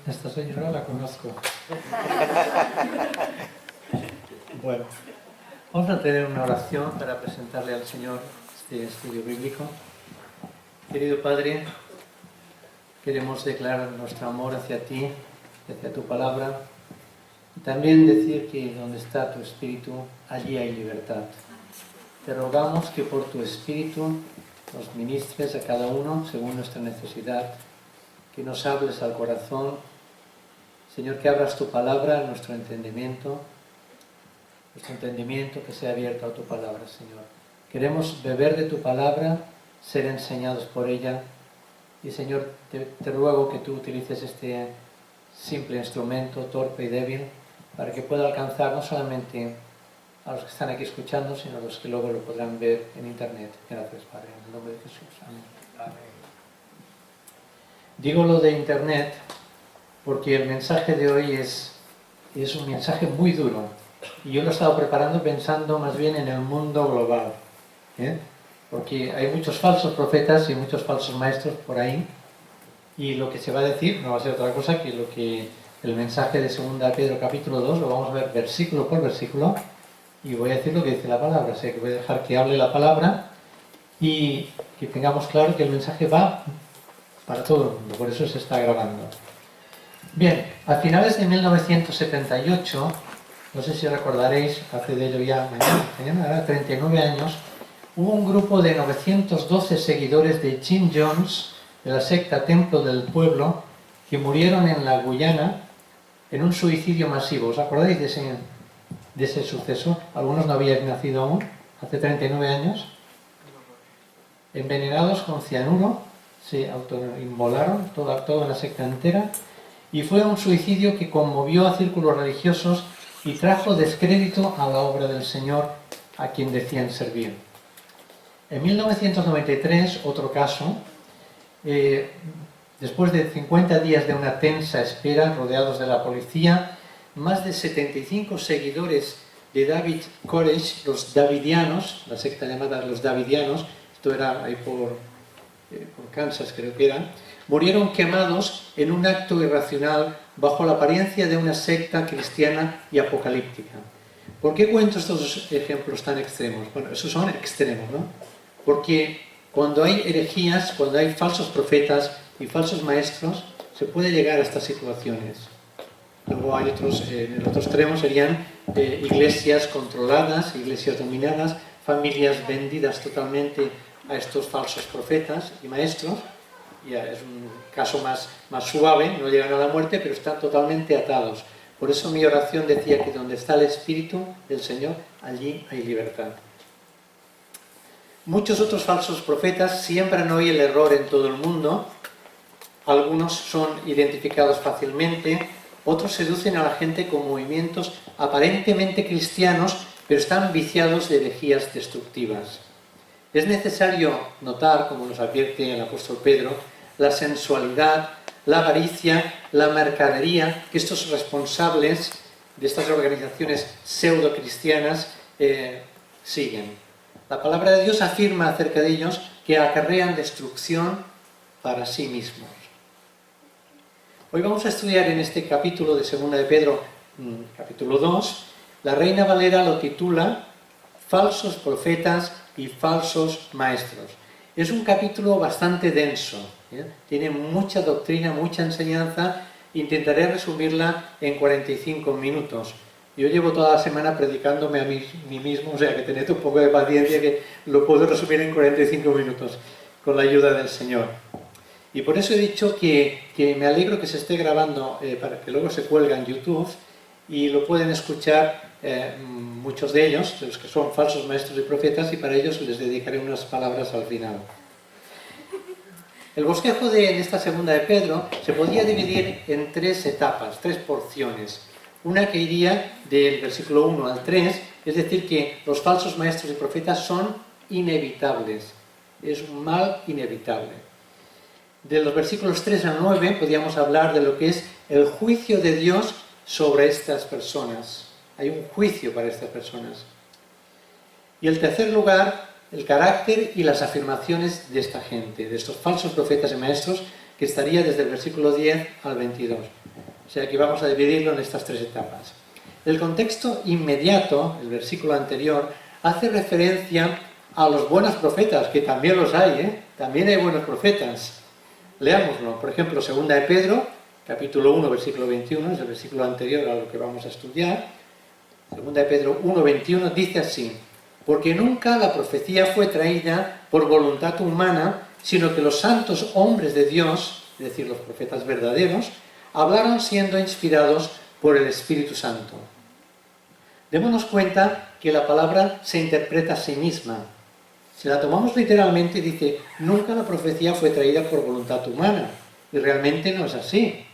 Esta señora la conozco. Bueno, vamos a tener una oración para presentarle al Señor este estudio bíblico. Querido Padre, queremos declarar nuestro amor hacia ti, hacia tu palabra, y también decir que donde está tu Espíritu, allí hay libertad. Te rogamos que por tu Espíritu nos ministres a cada uno según nuestra necesidad, que nos hables al corazón. Señor, que abras tu palabra a nuestro entendimiento que sea abierto a tu palabra, Señor. Queremos beber de tu palabra, ser enseñados por ella, y Señor, te ruego que tú utilices este simple instrumento, torpe y débil, para que pueda alcanzar no solamente a los que están aquí escuchando, sino a los que luego lo podrán ver en internet. Gracias, Padre, en el nombre de Jesús. Amén. Amén. Digo lo de internet porque el mensaje de hoy es un mensaje muy duro, y yo lo he estado preparando pensando más bien en el mundo global, porque hay muchos falsos profetas y muchos falsos maestros por ahí, y lo que se va a decir no va a ser otra cosa que lo que el mensaje de 2 Pedro capítulo 2 lo vamos a ver versículo por versículo, y voy a decir lo que dice la palabra, o sea que voy a dejar que hable la palabra y que tengamos claro que el mensaje va para todo el mundo, por eso se está grabando. Bien, a finales de 1978, no sé si recordaréis, hace de ello ya mañana 39 años, hubo un grupo de 912 seguidores de Jim Jones, de la secta Templo del Pueblo, que murieron en la Guyana en un suicidio masivo. ¿Os acordáis de ese suceso? Algunos no habíais nacido aún, hace 39 años. Envenenados con cianuro, se autoinmolaron, toda la secta entera, y fue un suicidio que conmovió a círculos religiosos y trajo descrédito a la obra del Señor a quien decían servir. En 1993, otro caso, después de 50 días de una tensa espera, rodeados de la policía, más de 75 seguidores de David Koresh, los davidianos, la secta llamada los davidianos, esto era ahí por Kansas creo que era, murieron quemados en un acto irracional bajo la apariencia de una secta cristiana y apocalíptica. ¿Por qué cuento estos ejemplos tan extremos? Bueno, esos son extremos, ¿no? Porque cuando hay herejías, cuando hay falsos profetas y falsos maestros, se puede llegar a estas situaciones. Luego hay otros, en el otro extremo serían iglesias controladas, iglesias dominadas, familias vendidas totalmente a estos falsos profetas y maestros. Ya es un caso más suave, no llegan a la muerte, pero están totalmente atados. Por eso mi oración decía que donde está el Espíritu del Señor, allí hay libertad. Muchos otros falsos profetas siembran hoy el error en todo el mundo. Algunos son identificados fácilmente, otros seducen a la gente con movimientos aparentemente cristianos, pero están viciados de herejías destructivas. Es necesario notar, como nos advierte el apóstol Pedro, la sensualidad, la avaricia, la mercadería que estos responsables de estas organizaciones pseudo-cristianas siguen. La palabra de Dios afirma acerca de ellos que acarrean destrucción para sí mismos. Hoy vamos a estudiar en este capítulo de 2 de Pedro, capítulo 2, la Reina Valera lo titula Falsos profetas y falsos maestros. Es un capítulo bastante denso, tiene mucha doctrina, mucha enseñanza. Intentaré resumirla en 45 minutos. Yo llevo toda la semana predicándome a mí mismo, o sea que tened un poco de paciencia que lo puedo resumir en 45 minutos con la ayuda del Señor. Y por eso he dicho que me alegro que se esté grabando para que luego se cuelgue en YouTube y lo pueden escuchar muchos de ellos, de los que son falsos maestros y profetas, y para ellos les dedicaré unas palabras al final. El bosquejo de esta 2 de Pedro se podía dividir en 3 etapas, 3 porciones. Una que iría del versículo 1 al 3, es decir, que los falsos maestros y profetas son inevitables, es un mal inevitable. De los versículos 3 al 9 podíamos hablar de lo que es el juicio de Dios sobre estas personas. Hay un juicio para estas personas. Y en tercer lugar, el carácter y las afirmaciones de esta gente, de estos falsos profetas y maestros, que estaría desde el versículo 10 al 22. O sea que vamos a dividirlo en estas tres etapas. El contexto inmediato, el versículo anterior, hace referencia a los buenos profetas, que también los hay, ¿eh? También hay buenos profetas. Leámoslo, por ejemplo, 2 de Pedro, capítulo 1, versículo 21, es el versículo anterior a lo que vamos a estudiar. 2 de Pedro 1, 21 dice así: porque nunca la profecía fue traída por voluntad humana, sino que los santos hombres de Dios, es decir, los profetas verdaderos, hablaron siendo inspirados por el Espíritu Santo. Démonos cuenta que la palabra se interpreta a sí misma. Si la tomamos literalmente, dice, nunca la profecía fue traída por voluntad humana. Y realmente no es así.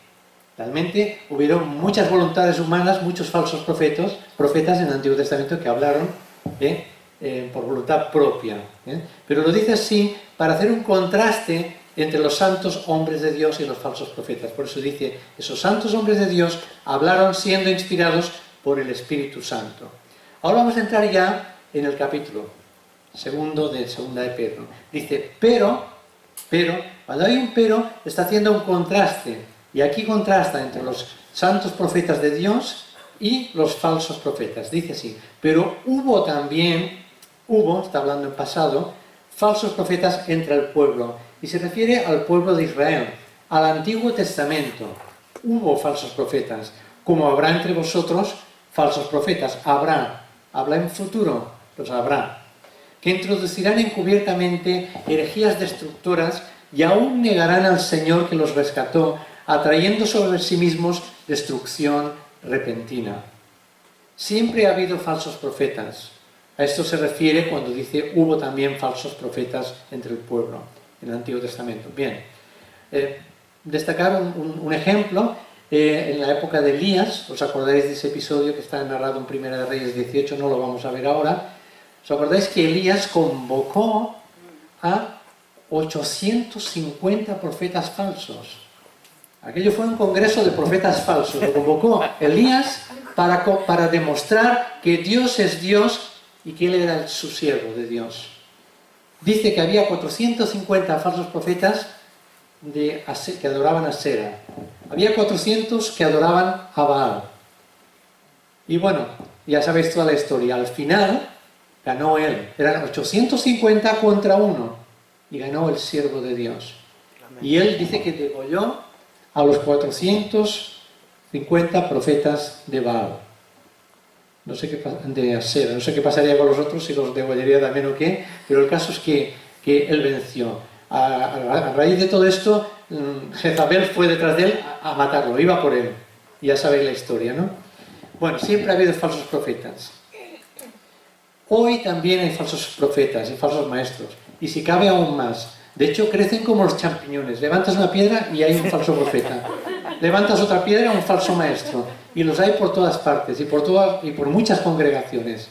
Realmente hubieron muchas voluntades humanas, muchos falsos profetas en el Antiguo Testamento que hablaron por voluntad propia. Pero lo dice así para hacer un contraste entre los santos hombres de Dios y los falsos profetas. Por eso dice, esos santos hombres de Dios hablaron siendo inspirados por el Espíritu Santo. Ahora vamos a entrar ya en el capítulo segundo de 2 de Pedro. Dice, pero, cuando hay un pero, está haciendo un contraste. Y aquí contrasta entre los santos profetas de Dios y los falsos profetas. Dice así, pero está hablando en pasado, falsos profetas entre el pueblo. Y se refiere al pueblo de Israel, al Antiguo Testamento. Hubo falsos profetas, como habrá entre vosotros falsos profetas. Habla en futuro, los habrá, que introducirán encubiertamente herejías destructoras y aún negarán al Señor que los rescató, atrayendo sobre sí mismos destrucción repentina. Siempre ha habido falsos profetas. A esto se refiere cuando dice hubo también falsos profetas entre el pueblo en el Antiguo Testamento. Bien, destacar un ejemplo, en la época de Elías, os acordáis de ese episodio que está narrado en Primera de Reyes 18, no lo vamos a ver ahora. ¿Os acordáis que Elías convocó a 850 profetas falsos? Aquello fue un congreso de profetas falsos. Lo convocó Elías para demostrar que Dios es Dios y que él era su siervo de Dios. Dice que había 450 falsos profetas que adoraban a Sera. Había 400 que adoraban a Baal. Y bueno, ya sabéis toda la historia. Al final ganó él. Eran 850 contra 1. Y ganó el siervo de Dios. Y él dice que degolló a los 450 profetas de Baal. No sé qué pasaría con los otros, si los degollaría también o qué, pero el caso es que él venció. A raíz de todo esto, Jezabel fue detrás de él a matarlo, iba por él. Ya sabéis la historia, ¿no? Bueno, siempre ha habido falsos profetas. Hoy también hay falsos profetas y falsos maestros, y si cabe aún más. De hecho, crecen como los champiñones. Levantas una piedra y hay un falso profeta. Levantas otra piedra, un falso maestro. Y los hay por todas partes y por muchas congregaciones.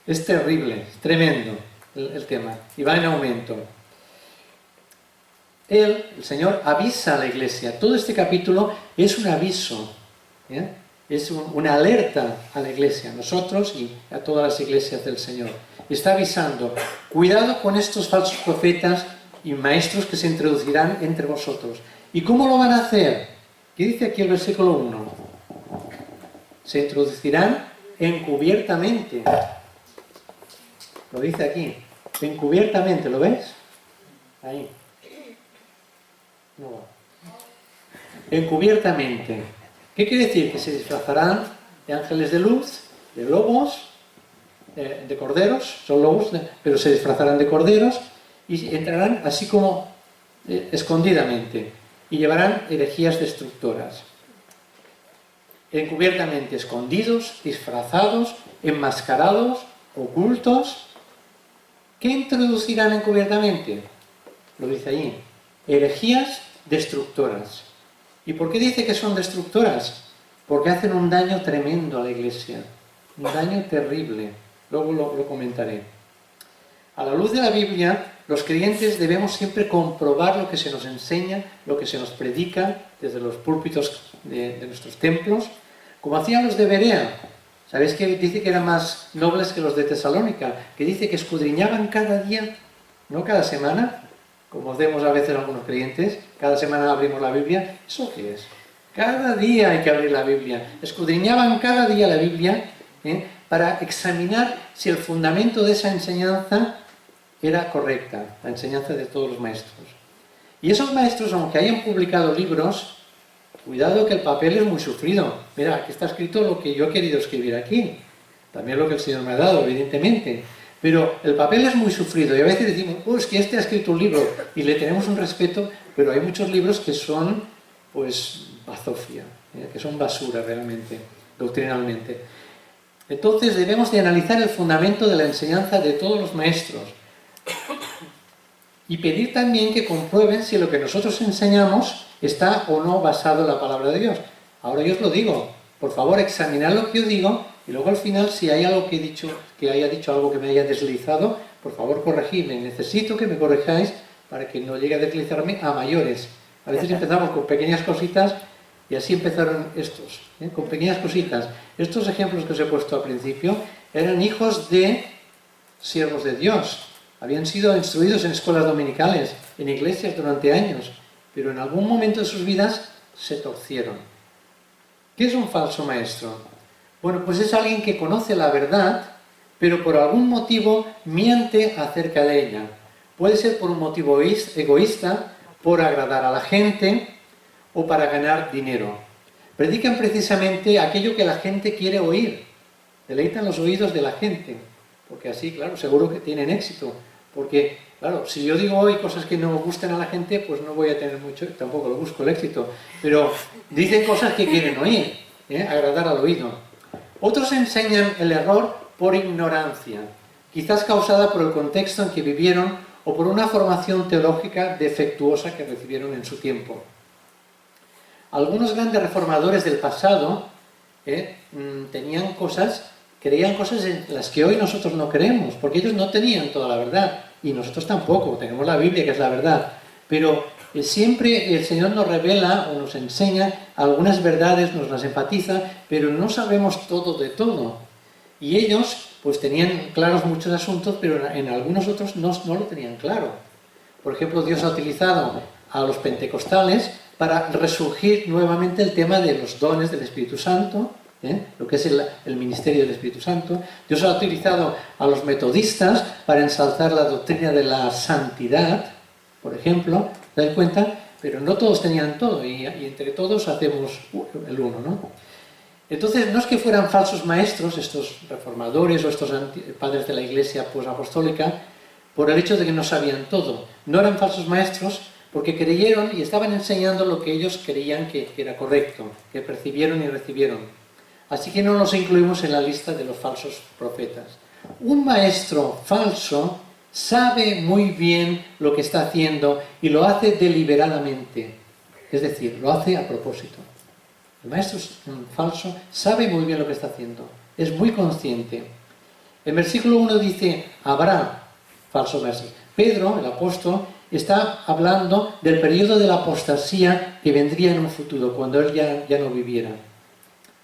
Es terrible, es tremendo el tema. Y va en aumento. El Señor, avisa a la iglesia. Todo este capítulo es un aviso. Es una alerta a la iglesia, a nosotros y a todas las iglesias del Señor. Está avisando, cuidado con estos falsos profetas y maestros que se introducirán entre vosotros. ¿Y cómo lo van a hacer? ¿Qué dice aquí el versículo 1? Se introducirán encubiertamente. Lo dice aquí, encubiertamente, ¿lo ves? Ahí. No va. Encubiertamente. ¿Qué quiere decir? Que se disfrazarán de ángeles de luz, de lobos, de corderos, son lobos, pero se disfrazarán de corderos y entrarán así como escondidamente y llevarán herejías destructoras. Encubiertamente, escondidos, disfrazados, enmascarados, ocultos. ¿Qué introducirán encubiertamente? Lo dice ahí, herejías destructoras. ¿Y por qué dice que son destructoras? Porque hacen un daño tremendo a la iglesia, un daño terrible. Luego lo comentaré. A la luz de la Biblia, los creyentes debemos siempre comprobar lo que se nos enseña, lo que se nos predica desde los púlpitos de nuestros templos, como hacían los de Berea. ¿Sabéis que dice que eran más nobles que los de Tesalónica? Que dice que escudriñaban cada día, no cada semana, como hacemos a veces algunos creyentes, cada semana abrimos la Biblia. ¿Eso qué es? Cada día hay que abrir la Biblia. Escudriñaban cada día la Biblia para examinar si el fundamento de esa enseñanza era correcta, la enseñanza de todos los maestros. Y esos maestros, aunque hayan publicado libros, cuidado que el papel es muy sufrido. Mira, aquí está escrito lo que yo he querido escribir aquí. También lo que el Señor me ha dado, evidentemente. Pero el papel es muy sufrido y a veces decimos, es que este ha escrito un libro y le tenemos un respeto, pero hay muchos libros que son, pues, bazofia, que son basura realmente, doctrinalmente. Entonces debemos de analizar el fundamento de la enseñanza de todos los maestros y pedir también que comprueben si lo que nosotros enseñamos está o no basado en la palabra de Dios. Ahora yo os lo digo, por favor examinad lo que yo digo y luego al final si hay algo que haya dicho algo que me haya deslizado, por favor corregidme. Necesito que me corrijáis para que no llegue a deslizarme a mayores. A veces empezamos con pequeñas cositas y así empezaron estos, con pequeñas cositas. Estos ejemplos que os he puesto al principio eran hijos de siervos de Dios. Habían sido instruidos en escuelas dominicales, en iglesias durante años, pero en algún momento de sus vidas se torcieron. ¿Qué es un falso maestro? Bueno, pues es alguien que conoce la verdad, pero por algún motivo miente acerca de ella. Puede ser por un motivo egoísta, por agradar a la gente o para ganar dinero. Predican precisamente aquello que la gente quiere oír. Deleitan los oídos de la gente, porque así, claro, seguro que tienen éxito. Porque, claro, si yo digo hoy cosas que no gusten a la gente, pues no voy a tener mucho, tampoco lo busco el éxito. Pero dicen cosas que quieren oír, agradar al oído. Otros enseñan el error por ignorancia, quizás causada por el contexto en que vivieron o por una formación teológica defectuosa que recibieron en su tiempo. Algunos grandes reformadores del pasado creían cosas en las que hoy nosotros no creemos, porque ellos no tenían toda la verdad, y nosotros tampoco, tenemos la Biblia que es la verdad, pero siempre el Señor nos revela o nos enseña algunas verdades, nos las enfatiza, pero no sabemos todo de todo. Y ellos pues tenían claros muchos asuntos, pero en algunos otros no lo tenían claro. Por ejemplo, Dios ha utilizado a los pentecostales para resurgir nuevamente el tema de los dones del Espíritu Santo, lo que es el ministerio del Espíritu Santo. Dios ha utilizado a los metodistas para ensalzar la doctrina de la santidad, por ejemplo, ¿te das cuenta? Pero no todos tenían todo, y entre todos hacemos el uno, ¿no? Entonces, no es que fueran falsos maestros, estos reformadores o estos padres de la Iglesia apostólica, por el hecho de que no sabían todo. No eran falsos maestros porque creyeron y estaban enseñando lo que ellos creían que era correcto, que percibieron y recibieron. Así que no los incluimos en la lista de los falsos profetas. Un maestro falso sabe muy bien lo que está haciendo y lo hace deliberadamente, es decir, lo hace a propósito. El maestro falso sabe muy bien lo que está haciendo, es muy consciente. El versículo 1 dice, habrá falso maestro. Pedro, el apóstol, está hablando del periodo de la apostasía que vendría en un futuro, cuando él ya no viviera.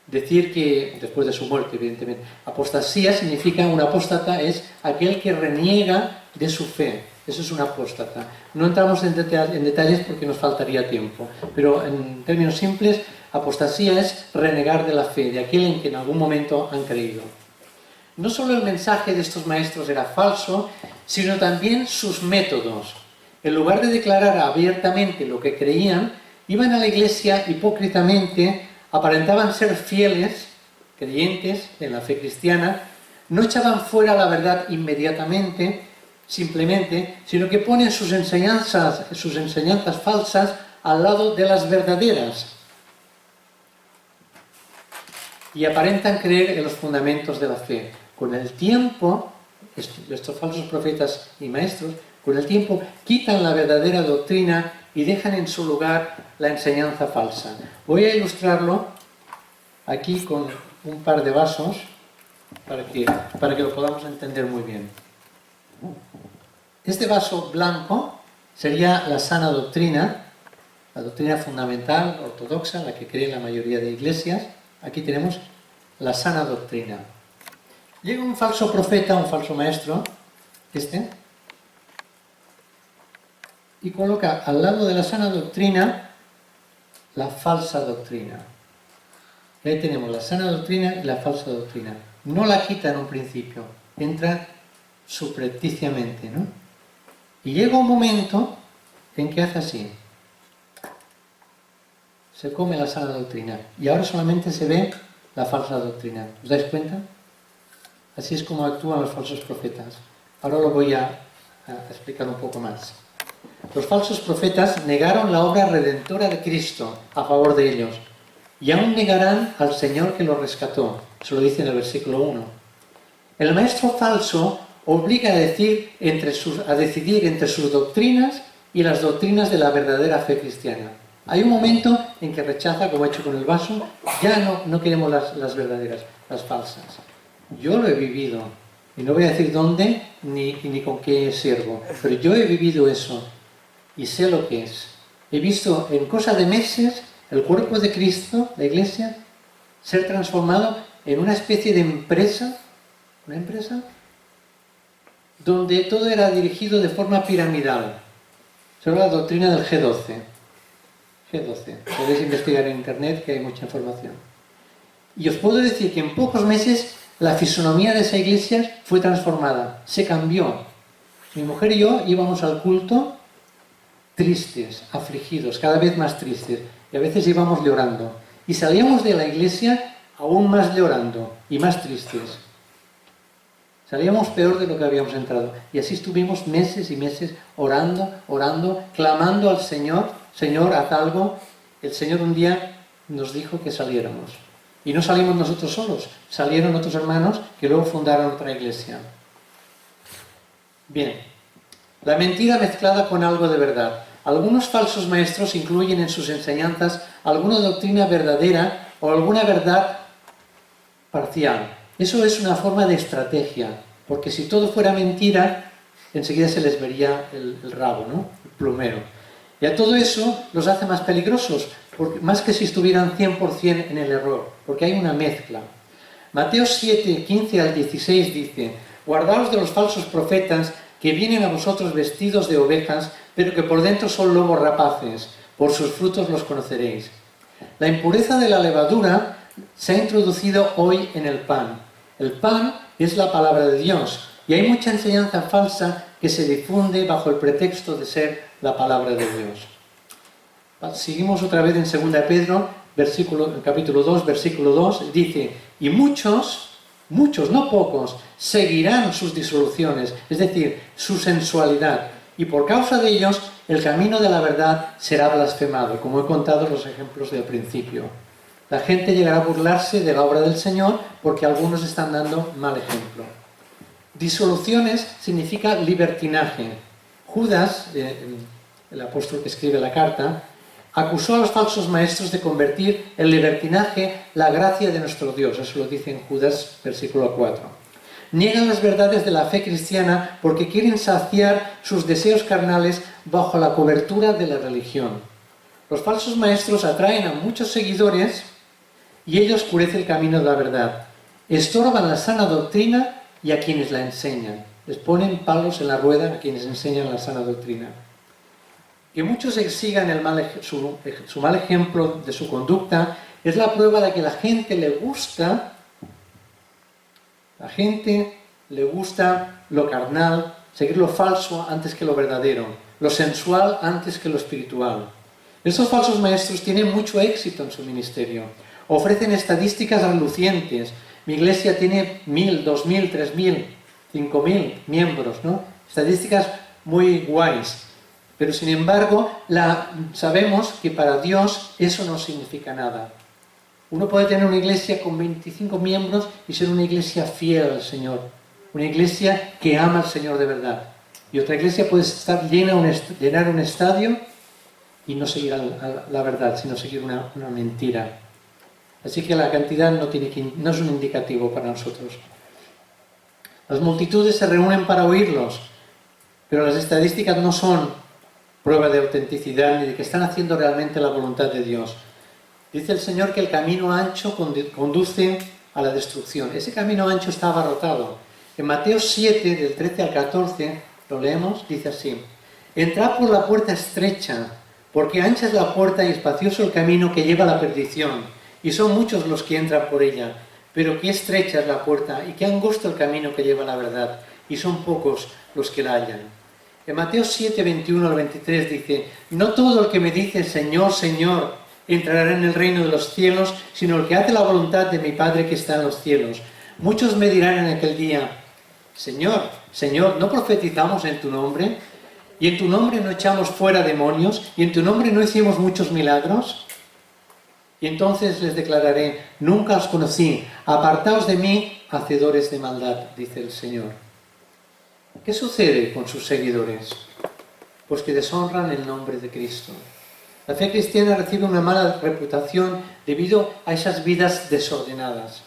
Decir que, después de su muerte, evidentemente, apostasía significa, un apóstata es aquel que reniega de su fe. Eso es un apóstata. No entramos en detalles porque nos faltaría tiempo, pero en términos simples, apostasía es renegar de la fe, de aquel en que en algún momento han creído. No solo el mensaje de estos maestros era falso, sino también sus métodos. En lugar de declarar abiertamente lo que creían, iban a la iglesia hipócritamente, aparentaban ser fieles, creyentes en la fe cristiana, no echaban fuera la verdad inmediatamente, simplemente, sino que ponen sus enseñanzas falsas al lado de las verdaderas y aparentan creer en los fundamentos de la fe. Con el tiempo, estos falsos profetas y maestros, con el tiempo quitan la verdadera doctrina y dejan en su lugar la enseñanza falsa. Voy a ilustrarlo aquí con un par de vasos para que lo podamos entender muy bien. Este vaso blanco sería la sana doctrina, la doctrina fundamental, ortodoxa, la que cree la mayoría de iglesias. Aquí tenemos la sana doctrina. Llega un falso profeta, un falso maestro, y coloca al lado de la sana doctrina la falsa doctrina. Y ahí tenemos la sana doctrina y la falsa doctrina. No la quita en un principio, entra subrepticiamente, ¿no? Y llega un momento en que hace así. Se come la sana doctrina y ahora solamente se ve la falsa doctrina. ¿Os dais cuenta? Así es como actúan los falsos profetas. Ahora lo voy a explicar un poco más. Los falsos profetas negaron la obra redentora de Cristo a favor de ellos y aún negarán al Señor que los rescató. Se lo dice en el versículo 1. El maestro falso obliga a decidir entre sus doctrinas y las doctrinas de la verdadera fe cristiana. Hay un momento en que rechaza, como he hecho con el vaso, ya no queremos las verdaderas, las falsas. Yo lo he vivido, y no voy a decir dónde ni con qué siervo, pero yo he vivido eso y sé lo que es. He visto en cosa de meses el cuerpo de Cristo, la Iglesia, ser transformado en una especie de empresa, donde todo era dirigido de forma piramidal. Sobre la doctrina del G12. Podéis investigar en internet que hay mucha información. Y os puedo decir que en pocos meses la fisonomía de esa iglesia fue transformada, se cambió. Mi mujer y yo íbamos al culto tristes, afligidos, cada vez más tristes, y a veces íbamos llorando. Y salíamos de la iglesia aún más llorando y más tristes. Salíamos peor de lo que habíamos entrado. Y así estuvimos meses y meses orando, clamando al Señor: Señor, haz algo. El Señor un día nos dijo que saliéramos. Y no salimos nosotros solos, salieron otros hermanos que luego fundaron otra iglesia. Bien, la mentira mezclada con algo de verdad. Algunos falsos maestros incluyen en sus enseñanzas alguna doctrina verdadera o alguna verdad parcial. Eso es una forma de estrategia, porque si todo fuera mentira, enseguida se les vería el rabo, ¿no? El plumero. Y a todo eso los hace más peligrosos, más que si estuvieran 100% en el error, porque hay una mezcla. Mateo 7, 15 al 16 dice: guardaos de los falsos profetas que vienen a vosotros vestidos de ovejas, pero que por dentro son lobos rapaces. Por sus frutos los conoceréis. La impureza de la levadura se ha introducido hoy en el pan. El pan es la palabra de Dios, y hay mucha enseñanza falsa que se difunde bajo el pretexto de ser la palabra de Dios. Seguimos otra vez en 2 Pedro, capítulo 2, versículo 2, dice: y muchos, no pocos, seguirán sus disoluciones, es decir, su sensualidad, y por causa de ellos el camino de la verdad será blasfemado, como he contado los ejemplos del principio. La gente llegará a burlarse de la obra del Señor porque algunos están dando mal ejemplo. Disoluciones significa libertinaje. Judas, el apóstol que escribe la carta, acusó a los falsos maestros de convertir en libertinaje la gracia de nuestro Dios. Eso lo dice en Judas, versículo 4. Niegan las verdades de la fe cristiana porque quieren saciar sus deseos carnales bajo la cobertura de la religión. Los falsos maestros atraen a muchos seguidores y ello oscurece el camino de la verdad. Estorban la sana doctrina y a quienes la enseñan. Les ponen palos en la rueda a quienes enseñan la sana doctrina. Que muchos sigan su mal ejemplo de su conducta es la prueba de que la gente le gusta lo carnal, seguir lo falso antes que lo verdadero, lo sensual antes que lo espiritual. Estos falsos maestros tienen mucho éxito en su ministerio. Ofrecen estadísticas relucientes. Mi iglesia tiene 1.000, 2.000, 3.000, 5.000 miembros, ¿no? Estadísticas muy guays. Pero sin embargo, sabemos que para Dios eso no significa nada. Uno puede tener una iglesia con 25 miembros y ser una iglesia fiel al Señor. Una iglesia que ama al Señor de verdad. Y otra iglesia puede estar llenar un estadio y no seguir la verdad, sino seguir una mentira. Así que la cantidad no es un indicativo para nosotros. Las multitudes se reúnen para oírlos, pero las estadísticas no son prueba de autenticidad ni de que están haciendo realmente la voluntad de Dios. Dice el Señor que el camino ancho conduce a la destrucción. Ese camino ancho está abarrotado. En Mateo 7, del 13 al 14, lo leemos, dice así: entrad por la puerta estrecha, Porque ancha es la puerta y espacioso el camino que lleva a la perdición, y son muchos los que entran por ella. Pero qué estrecha es la puerta y qué angosto el camino que lleva a la verdad, y son pocos los que la hallan. En Mateo 7, 21 al 23 dice: no todo el que me dice Señor, Señor, entrará en el reino de los cielos, sino el que hace la voluntad de mi Padre que está en los cielos. Muchos me dirán en aquel día: Señor, Señor, ¿no profetizamos en tu nombre? ¿Y en tu nombre no echamos fuera demonios? ¿Y en tu nombre no hicimos muchos milagros? Y entonces les declararé: nunca os conocí, apartaos de mí, hacedores de maldad, dice el Señor. ¿Qué sucede con sus seguidores? Pues que deshonran el nombre de Cristo. La fe cristiana recibe una mala reputación debido a esas vidas desordenadas.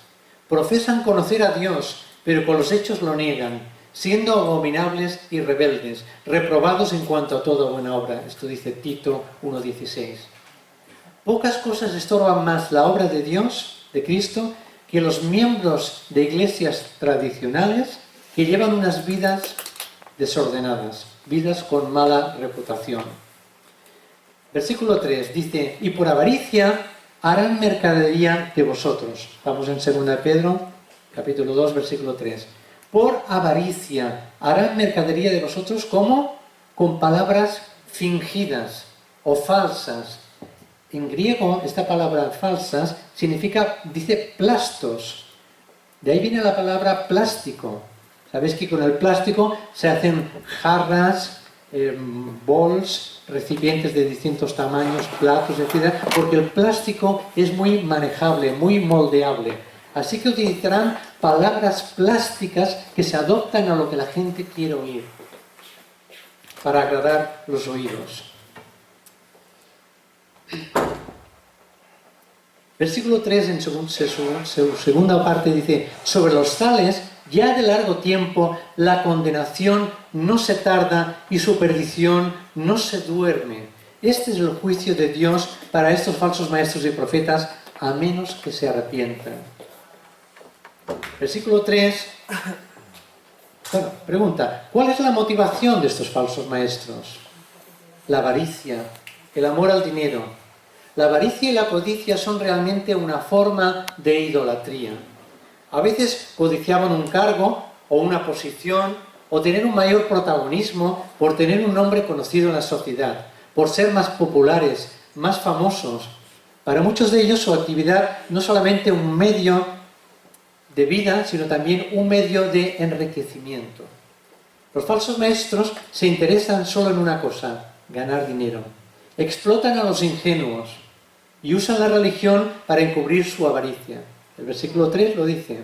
Profesan conocer a Dios, pero con los hechos lo niegan, siendo abominables y rebeldes, reprobados en cuanto a toda buena obra. Esto dice Tito 1:16. Pocas cosas estorban más la obra de Dios, de Cristo, que los miembros de iglesias tradicionales que llevan unas vidas desordenadas, vidas con mala reputación. Versículo 3 dice: y por avaricia harán mercadería de vosotros. Vamos en 2 Pedro, capítulo 2, versículo 3. Por avaricia harán mercadería de vosotros, ¿cómo? Con palabras fingidas o falsas. En griego, esta palabra falsas significa, dice, plastos. De ahí viene la palabra plástico. Sabéis que con el plástico se hacen jarras, bols, recipientes de distintos tamaños, platos, etc. Porque el plástico es muy manejable, muy moldeable. Así que utilizarán palabras plásticas que se adoptan a lo que la gente quiere oír, para agradar los oídos. Versículo 3, en su segunda parte, dice: sobre los tales, ya de largo tiempo, la condenación no se tarda y su perdición no se duerme. Este es el juicio de Dios para estos falsos maestros y profetas, a menos que se arrepientan. Versículo 3, pregunta: ¿cuál es la motivación de estos falsos maestros? La avaricia, el amor al dinero. La avaricia y la codicia son realmente una forma de idolatría. A veces codiciaban un cargo o una posición o tener un mayor protagonismo por tener un nombre conocido en la sociedad, por ser más populares, más famosos. Para muchos de ellos su actividad no es solamente un medio de vida, sino también un medio de enriquecimiento. Los falsos maestros se interesan solo en una cosa: ganar dinero. Explotan a los ingenuos y usan la religión para encubrir su avaricia. El versículo 3 lo dice: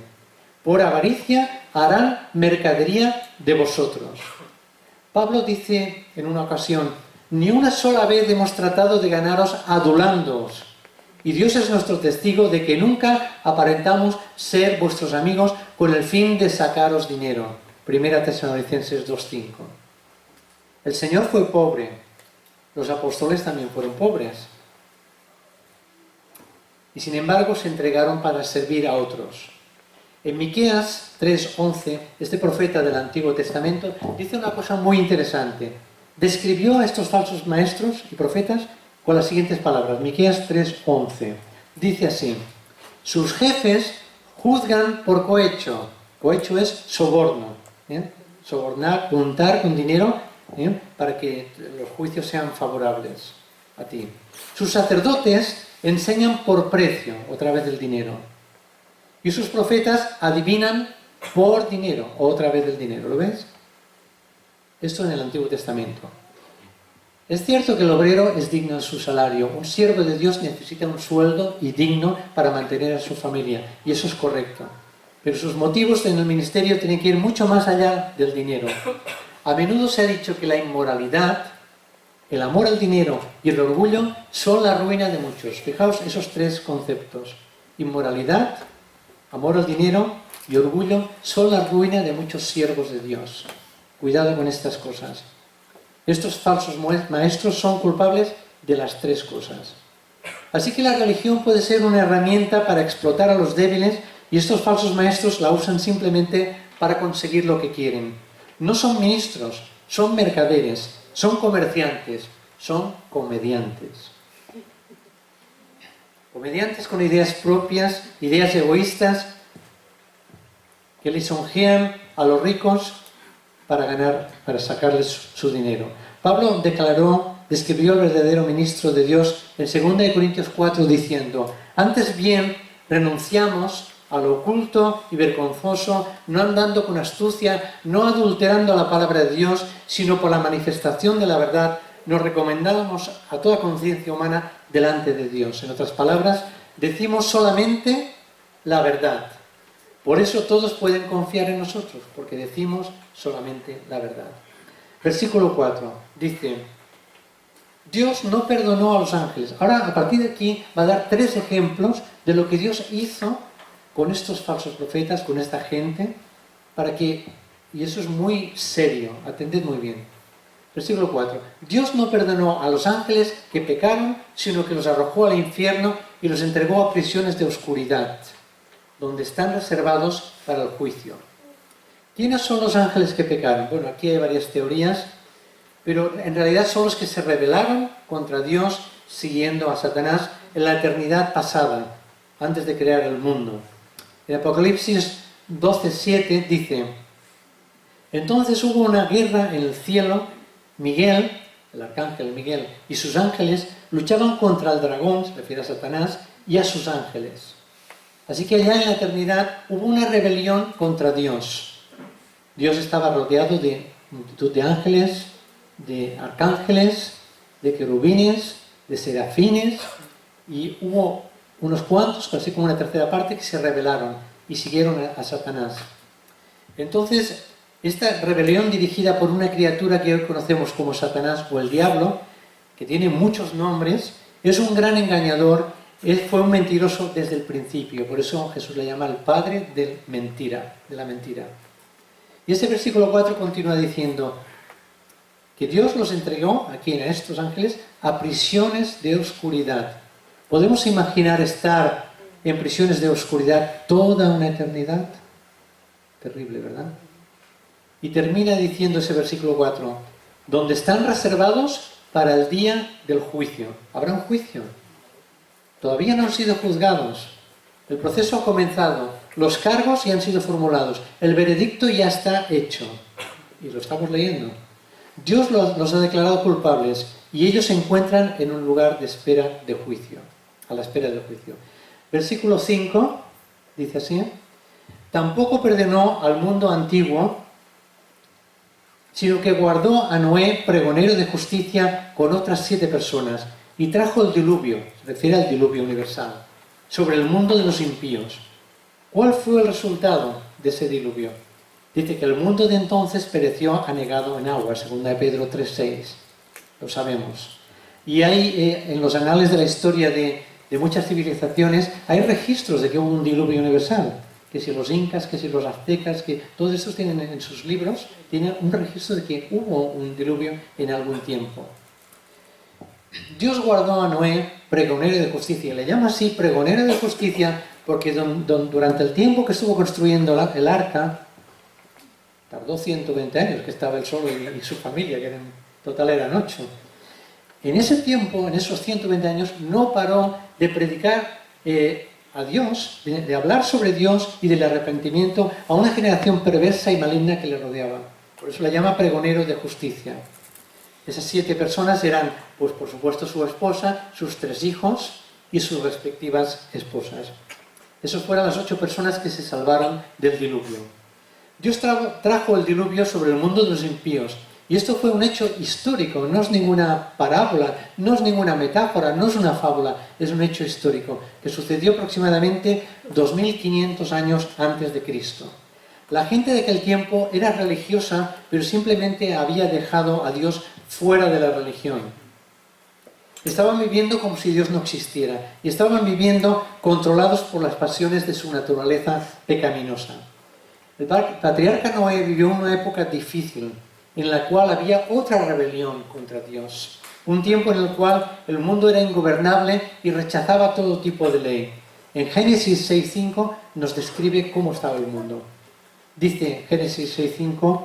por avaricia harán mercadería de vosotros. Pablo dice en una ocasión: ni una sola vez hemos tratado de ganaros adulándoos, y Dios es nuestro testigo de que nunca aparentamos ser vuestros amigos con el fin de sacaros dinero. 1 Tesalonicenses 2:5. El Señor fue pobre. Los apóstoles también fueron pobres. Y sin embargo se entregaron para servir a otros. En Miqueas 3:11, este profeta del Antiguo Testamento dice una cosa muy interesante. Describió a estos falsos maestros y profetas con las siguientes palabras. Miqueas 3:11. Dice así: sus jefes juzgan por cohecho. Cohecho es soborno. Sobornar, untar con dinero, para que los juicios sean favorables a ti. Sus sacerdotes enseñan por precio, otra vez el dinero. Y sus profetas adivinan por dinero, otra vez el dinero. ¿Lo ves? Esto en el Antiguo Testamento. Es cierto que el obrero es digno de su salario. Un siervo de Dios necesita un sueldo y digno para mantener a su familia. Y eso es correcto. Pero sus motivos en el ministerio tienen que ir mucho más allá del dinero. A menudo se ha dicho que la inmoralidad, el amor al dinero y el orgullo son la ruina de muchos. Fijaos esos tres conceptos. Inmoralidad, amor al dinero y orgullo son la ruina de muchos siervos de Dios. Cuidado con estas cosas. Estos falsos maestros son culpables de las tres cosas. Así que la religión puede ser una herramienta para explotar a los débiles, y estos falsos maestros la usan simplemente para conseguir lo que quieren. No son ministros, son mercaderes, son comerciantes, son comediantes. Comediantes con ideas propias, ideas egoístas, que lisonjean a los ricos para sacarles su dinero. Pablo describió al verdadero ministro de Dios en 2 Corintios 4 diciendo: antes bien renunciamos a lo oculto y vergonzoso, no andando con astucia, no adulterando la palabra de Dios, sino por la manifestación de la verdad, nos recomendamos a toda conciencia humana delante de Dios. En otras palabras, decimos solamente la verdad. Por eso todos pueden confiar en nosotros, porque decimos solamente la verdad. Versículo 4 dice: Dios no perdonó a los ángeles. Ahora, a partir de aquí, va a dar 3 ejemplos de lo que Dios hizo con estos falsos profetas, con esta gente, y eso es muy serio, atended muy bien. Versículo 4. Dios no perdonó a los ángeles que pecaron, sino que los arrojó al infierno y los entregó a prisiones de oscuridad, donde están reservados para el juicio. ¿Quiénes son los ángeles que pecaron? Bueno, aquí hay varias teorías, pero en realidad son los que se rebelaron contra Dios siguiendo a Satanás en la eternidad pasada, antes de crear el mundo. En Apocalipsis 12:7 dice: entonces hubo una guerra en el cielo, Miguel, el arcángel Miguel, y sus ángeles luchaban contra el dragón, se refiere a Satanás, y a sus ángeles. Así que allá en la eternidad hubo una rebelión contra Dios. Dios estaba rodeado de multitud de ángeles, de arcángeles, de querubines, de serafines, y hubo unos cuantos, así como una tercera parte, que se rebelaron y siguieron a Satanás. Entonces, esta rebelión dirigida por una criatura que hoy conocemos como Satanás o el diablo, que tiene muchos nombres, es un gran engañador, fue un mentiroso desde el principio. Por eso Jesús le llama el padre de la mentira. Y este versículo 4 continúa diciendo que Dios los entregó, aquí a estos ángeles, a prisiones de oscuridad. ¿Podemos imaginar estar en prisiones de oscuridad toda una eternidad? Terrible, ¿verdad? Y termina diciendo ese versículo 4, donde están reservados para el día del juicio. ¿Habrá un juicio? Todavía no han sido juzgados. El proceso ha comenzado. Los cargos ya han sido formulados. El veredicto ya está hecho. Y lo estamos leyendo. Dios los ha declarado culpables y ellos se encuentran en un lugar de espera de juicio. A la espera del juicio. Versículo 5 dice así: tampoco perdonó al mundo antiguo, sino que guardó a Noé, pregonero de justicia, con otras 7 personas, y trajo el diluvio, se refiere al diluvio universal, sobre el mundo de los impíos. ¿Cuál fue el resultado de ese diluvio? Dice que el mundo de entonces pereció anegado en agua, 2 Pedro 3:6. Lo sabemos. Y hay en los anales de la historia de muchas civilizaciones, hay registros de que hubo un diluvio universal. Que si los incas, que si los aztecas, que todos estos tienen en sus libros, tienen un registro de que hubo un diluvio en algún tiempo. Dios guardó a Noé, pregonero de justicia. Le llama así pregonero de justicia porque durante el tiempo que estuvo construyendo el arca, tardó 120 años que estaba él solo y su familia, que en total eran 8. En ese tiempo, en esos 120 años, no paró de predicar a Dios, de hablar sobre Dios y del arrepentimiento a una generación perversa y maligna que le rodeaba. Por eso le llama pregonero de justicia. Esas 7 personas eran, pues por supuesto, su esposa, sus 3 hijos y sus respectivas esposas. Esas fueron las 8 personas que se salvaron del diluvio. Dios trajo el diluvio sobre el mundo de los impíos. Y esto fue un hecho histórico, no es ninguna parábola, no es ninguna metáfora, no es una fábula, es un hecho histórico que sucedió aproximadamente 2500 años antes de Cristo. La gente de aquel tiempo era religiosa, pero simplemente había dejado a Dios fuera de la religión. Estaban viviendo como si Dios no existiera y estaban viviendo controlados por las pasiones de su naturaleza pecaminosa. El patriarca Noé vivió una época difícil, en la cual había otra rebelión contra Dios. Un tiempo en el cual el mundo era ingobernable y rechazaba todo tipo de ley. En Génesis 6.5 nos describe cómo estaba el mundo. Dice Génesis 6.5,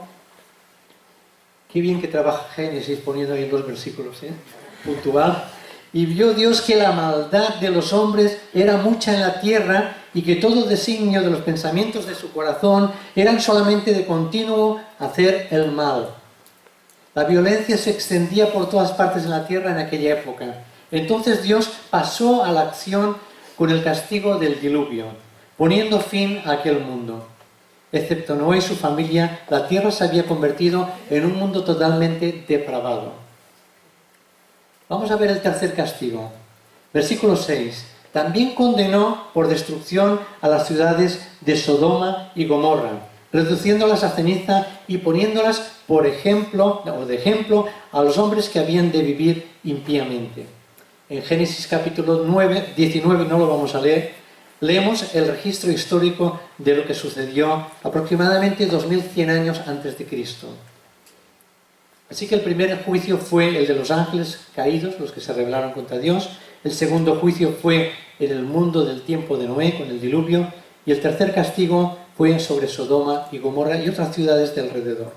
qué bien que trabaja Génesis poniendo ahí 2 versículos, ¿eh? puntual. Y vio Dios que la maldad de los hombres era mucha en la tierra y que todo designio de los pensamientos de su corazón eran solamente de continuo hacer el mal. La violencia se extendía por todas partes en la tierra en aquella época. Entonces Dios pasó a la acción con el castigo del diluvio, poniendo fin a aquel mundo. Excepto Noé y su familia, la tierra se había convertido en un mundo totalmente depravado. Vamos a ver el tercer castigo. Versículo 6. También condenó por destrucción a las ciudades de Sodoma y Gomorra, reduciéndolas a ceniza y poniéndolas por ejemplo, o de ejemplo, a los hombres que habían de vivir impíamente. En Génesis capítulo 19, no lo vamos a leer, leemos el registro histórico de lo que sucedió aproximadamente 2100 años antes de Cristo. Así que el primer juicio fue el de los ángeles caídos, los que se rebelaron contra Dios. El segundo juicio fue en el mundo del tiempo de Noé, con el diluvio. Y el tercer castigo fue sobre Sodoma y Gomorra y otras ciudades de alrededor.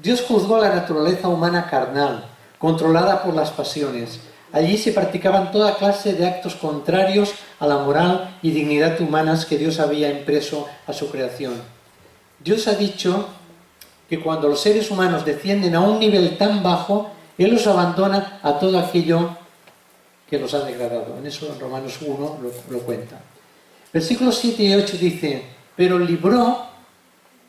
Dios juzgó la naturaleza humana carnal, controlada por las pasiones. Allí se practicaban toda clase de actos contrarios a la moral y dignidad humanas que Dios había impreso a su creación. Dios ha dicho que cuando los seres humanos descienden a un nivel tan bajo, Él los abandona a todo aquello que los ha degradado. En eso en Romanos 1 lo cuenta. Versículos 7 y 8 dice, pero libró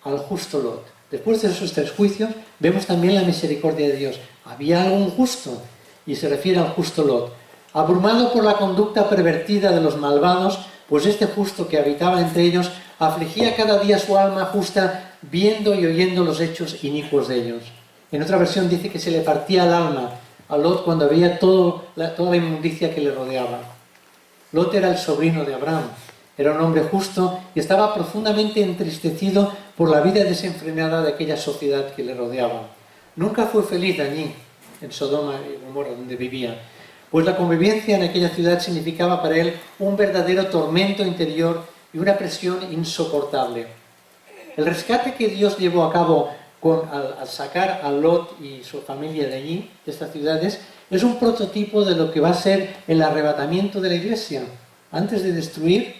al justo Lot. Después de esos tres juicios, vemos también la misericordia de Dios. Había algún justo, y se refiere al justo Lot. Abrumado por la conducta pervertida de los malvados, pues este justo que habitaba entre ellos afligía cada día su alma justa, viendo y oyendo los hechos inicuos de ellos. En otra versión dice que se le partía el alma a Lot cuando veía toda la inmundicia que le rodeaba. Lot era el sobrino de Abraham, era un hombre justo y estaba profundamente entristecido por la vida desenfrenada de aquella sociedad que le rodeaba. Nunca fue feliz allí, en Sodoma y Gomorra, donde vivía, pues la convivencia en aquella ciudad significaba para él un verdadero tormento interior y una presión insoportable. El rescate que Dios llevó a cabo al sacar a Lot y su familia de allí, de estas ciudades, es un prototipo de lo que va a ser el arrebatamiento de la Iglesia. Antes de destruir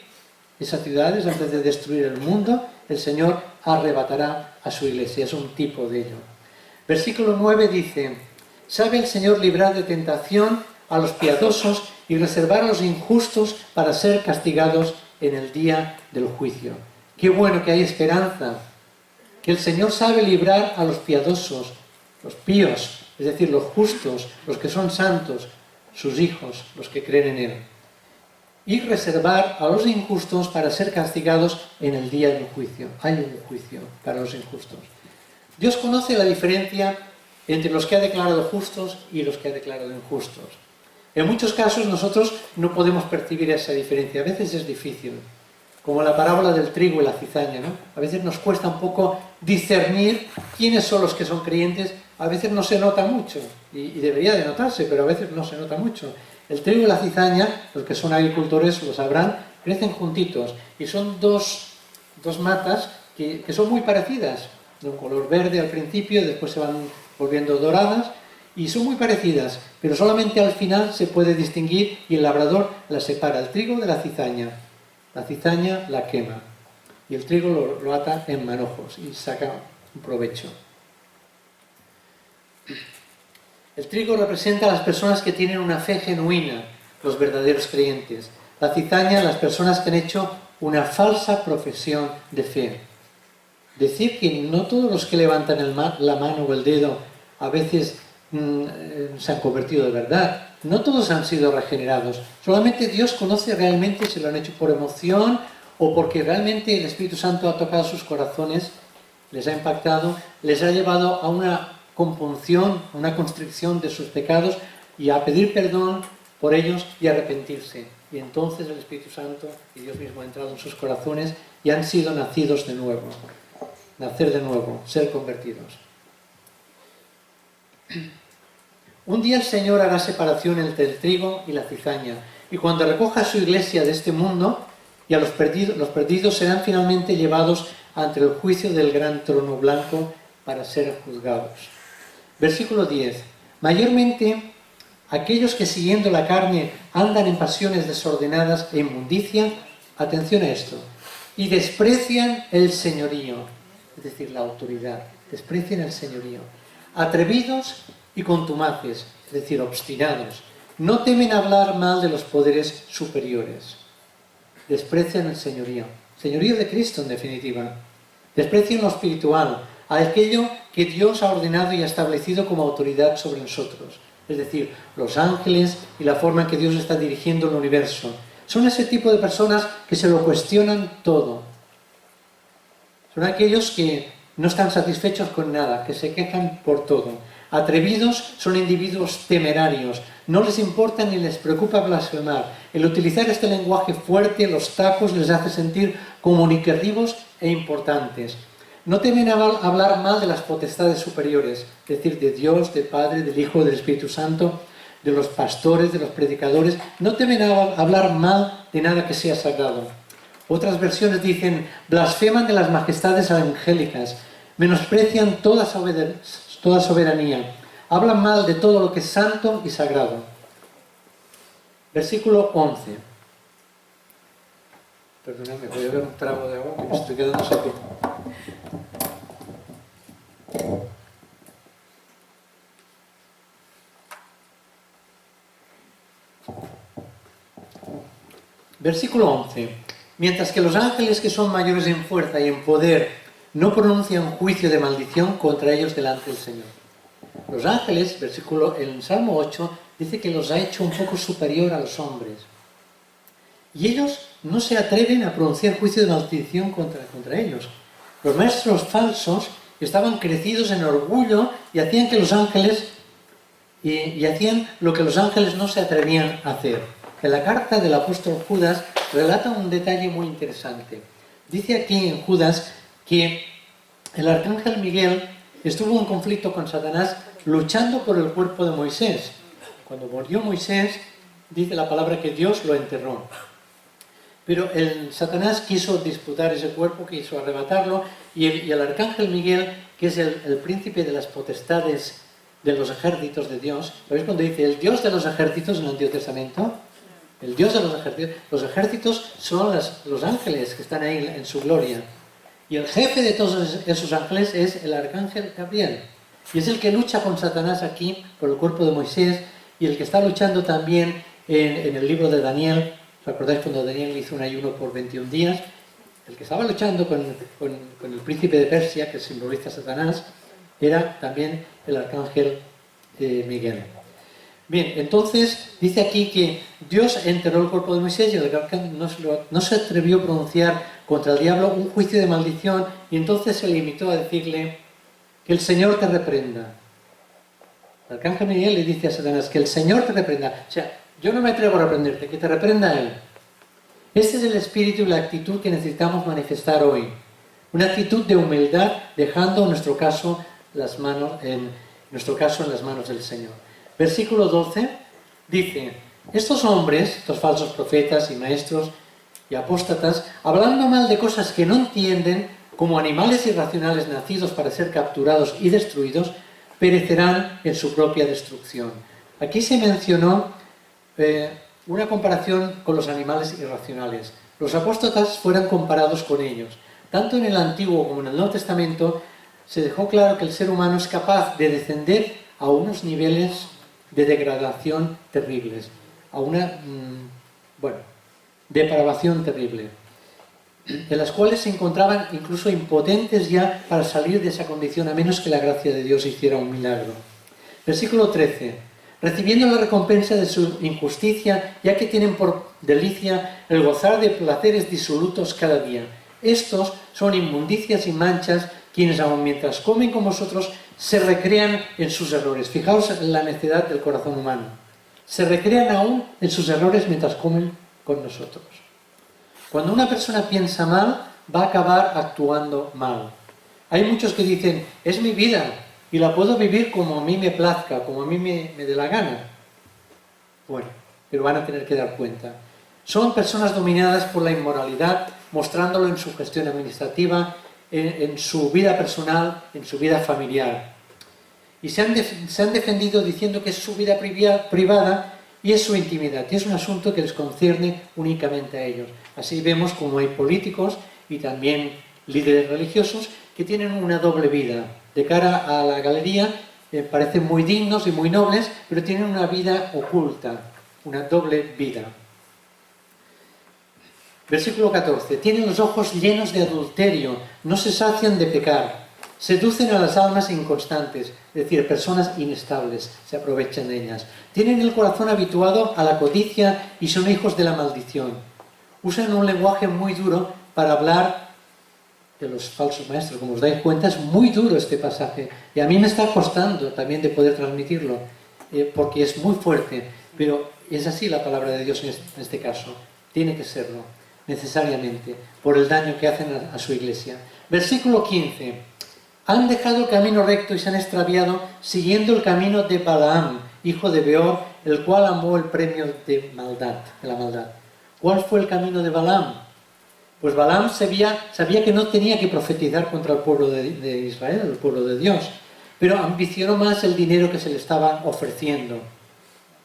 esas ciudades, antes de destruir el mundo, el Señor arrebatará a su Iglesia. Es un tipo de ello. Versículo 9 dice, ¿sabe el Señor librar de tentación a los piadosos y reservar a los injustos para ser castigados en el día del juicio? Qué bueno que hay esperanza, que el Señor sabe librar a los piadosos, los píos, es decir, los justos, los que son santos, sus hijos, los que creen en Él. Y reservar a los injustos para ser castigados en el día del juicio. Hay un juicio para los injustos. Dios conoce la diferencia entre los que ha declarado justos y los que ha declarado injustos. En muchos casos nosotros no podemos percibir esa diferencia, a veces es difícil. Como la parábola del trigo y la cizaña, ¿no? A veces nos cuesta un poco discernir quiénes son los que son creyentes, a veces no se nota mucho, y debería de notarse, pero a veces no se nota mucho. El trigo y la cizaña, los que son agricultores lo sabrán, crecen juntitos, y son dos matas que son muy parecidas, de un color verde al principio, después se van volviendo doradas, y son muy parecidas, pero solamente al final se puede distinguir y el labrador las separa, el trigo de la cizaña. La cizaña la quema y el trigo lo ata en manojos y saca un provecho. El trigo representa a las personas que tienen una fe genuina, los verdaderos creyentes. La cizaña, las personas que han hecho una falsa profesión de fe. Decir que no todos los que levantan la mano o el dedo a veces se han convertido de verdad. No todos han sido regenerados. Solamente Dios conoce realmente si lo han hecho por emoción o porque realmente el Espíritu Santo ha tocado sus corazones, les ha impactado, les ha llevado a una compunción, a una constricción de sus pecados y a pedir perdón por ellos y arrepentirse. Y entonces el Espíritu Santo y Dios mismo ha entrado en sus corazones y han sido nacidos de nuevo. Nacer de nuevo, ser convertidos. Un día el Señor hará separación entre el trigo y la cizaña, y cuando recoja a su iglesia de este mundo, y a los perdidos serán finalmente llevados ante el juicio del gran trono blanco para ser juzgados. Versículo 10. Mayormente aquellos que siguiendo la carne andan en pasiones desordenadas e inmundicia, atención a esto, y desprecian el señorío, es decir, la autoridad, desprecian el señorío, atrevidos y contumaces, es decir, obstinados, no temen hablar mal de los poderes superiores, desprecian el señorío de Cristo en definitiva, desprecian lo espiritual, a aquello que Dios ha ordenado y ha establecido como autoridad sobre nosotros, es decir, los ángeles y la forma en que Dios está dirigiendo el universo. Son ese tipo de personas que se lo cuestionan todo. Son aquellos que no están satisfechos con nada, que se quejan por todo. Atrevidos son individuos temerarios, no les importa ni les preocupa blasfemar. El utilizar este lenguaje fuerte, los tacos, les hace sentir comunicativos e importantes. No temen hablar mal de las potestades superiores, es decir, de Dios, del Padre, del Hijo, del Espíritu Santo, de los pastores, de los predicadores. No temen hablar mal de nada que sea sagrado. Otras versiones dicen, blasfeman de las majestades angélicas, menosprecian toda soberanía, hablan mal de todo lo que es santo y sagrado. Versículo 11. Perdóname, voy a ver un trago de agua que me estoy quedando seco. Versículo 11. Mientras que los ángeles que son mayores en fuerza y en poder no pronuncian juicio de maldición contra ellos delante del Señor. Los ángeles, en Salmo 8, dice que los ha hecho un poco superior a los hombres. Y ellos no se atreven a pronunciar juicio de maldición contra ellos. Los maestros falsos estaban crecidos en orgullo y hacían que los ángeles y hacían lo que los ángeles no se atrevían a hacer. En la carta del apóstol Judas relata un detalle muy interesante. Dice aquí en Judas que el arcángel Miguel estuvo en conflicto con Satanás luchando por el cuerpo de Moisés. Cuando murió Moisés, dice la palabra que Dios lo enterró. Pero el Satanás quiso disputar ese cuerpo, quiso arrebatarlo, y el arcángel Miguel, que es el príncipe de las potestades de los ejércitos de Dios, ¿sabéis cuando dice el Dios de los ejércitos en el Antiguo Testamento? El Dios de los ejércitos son los ángeles que están ahí en su gloria. Y el jefe de todos esos ángeles es el arcángel Gabriel. Y es el que lucha con Satanás aquí por el cuerpo de Moisés, y el que está luchando también en el libro de Daniel. ¿Os acordáis cuando Daniel hizo un ayuno por 21 días? El que estaba luchando con el príncipe de Persia, que simboliza a Satanás, era también el arcángel Miguel. Bien, entonces dice aquí que Dios enterró el cuerpo de Moisés y el arcángel no se atrevió a pronunciar contra el diablo un juicio de maldición, y entonces se limitó a decirle que el Señor te reprenda. El arcángel Miguel le dice a Satanás que el Señor te reprenda. O sea, yo no me atrevo a reprenderte, que te reprenda Él. Este es el espíritu y la actitud que necesitamos manifestar hoy. Una actitud de humildad, dejando en nuestro caso en las manos del Señor. Versículo 12 dice, estos hombres, estos falsos profetas y maestros y apóstatas, hablando mal de cosas que no entienden, como animales irracionales nacidos para ser capturados y destruidos, perecerán en su propia destrucción. Aquí se mencionó una comparación con los animales irracionales. Los apóstatas fueron comparados con ellos. Tanto en el Antiguo como en el Nuevo Testamento se dejó claro que el ser humano es capaz de descender a unos niveles de degradación terribles, a una depravación terrible, en las cuales se encontraban incluso impotentes ya para salir de esa condición, a menos que la gracia de Dios hiciera un milagro. Versículo 13. Recibiendo la recompensa de su injusticia, ya que tienen por delicia el gozar de placeres disolutos cada día. Estos son inmundicias y manchas, quienes aun mientras comen con vosotros, se recrean en sus errores. Fijaos en la necedad del corazón humano. Se recrean aún en sus errores mientras comen con nosotros. Cuando una persona piensa mal, va a acabar actuando mal. Hay muchos que dicen, es mi vida y la puedo vivir como a mí me plazca, como a mí me dé la gana. Bueno, pero van a tener que dar cuenta. Son personas dominadas por la inmoralidad, mostrándolo en su gestión administrativa, en su vida personal, en su vida familiar. Y se han defendido diciendo que es su vida privada y es su intimidad, y es un asunto que les concierne únicamente a ellos. Así vemos como hay políticos y también líderes religiosos que tienen una doble vida. De cara a la galería parecen muy dignos y muy nobles, pero tienen una vida oculta, una doble vida. Versículo 14. Tienen los ojos llenos de adulterio, no se sacian de pecar, seducen a las almas inconstantes, es decir, personas inestables, se aprovechan de ellas. Tienen el corazón habituado a la codicia y son hijos de la maldición. Usan un lenguaje muy duro para hablar de los falsos maestros. Como os dais cuenta, es muy duro este pasaje. Y a mí me está costando también de poder transmitirlo, porque es muy fuerte. Pero es así la palabra de Dios en este caso. Tiene que serlo, necesariamente, por el daño que hacen a su iglesia. Versículo 15. Han dejado el camino recto y se han extraviado siguiendo el camino de Balaam, hijo de Beor, el cual amó el premio de la maldad. ¿Cuál fue el camino de Balaam? Pues Balaam sabía que no tenía que profetizar contra el pueblo de Israel, el pueblo de Dios, pero ambicionó más el dinero que se le estaba ofreciendo.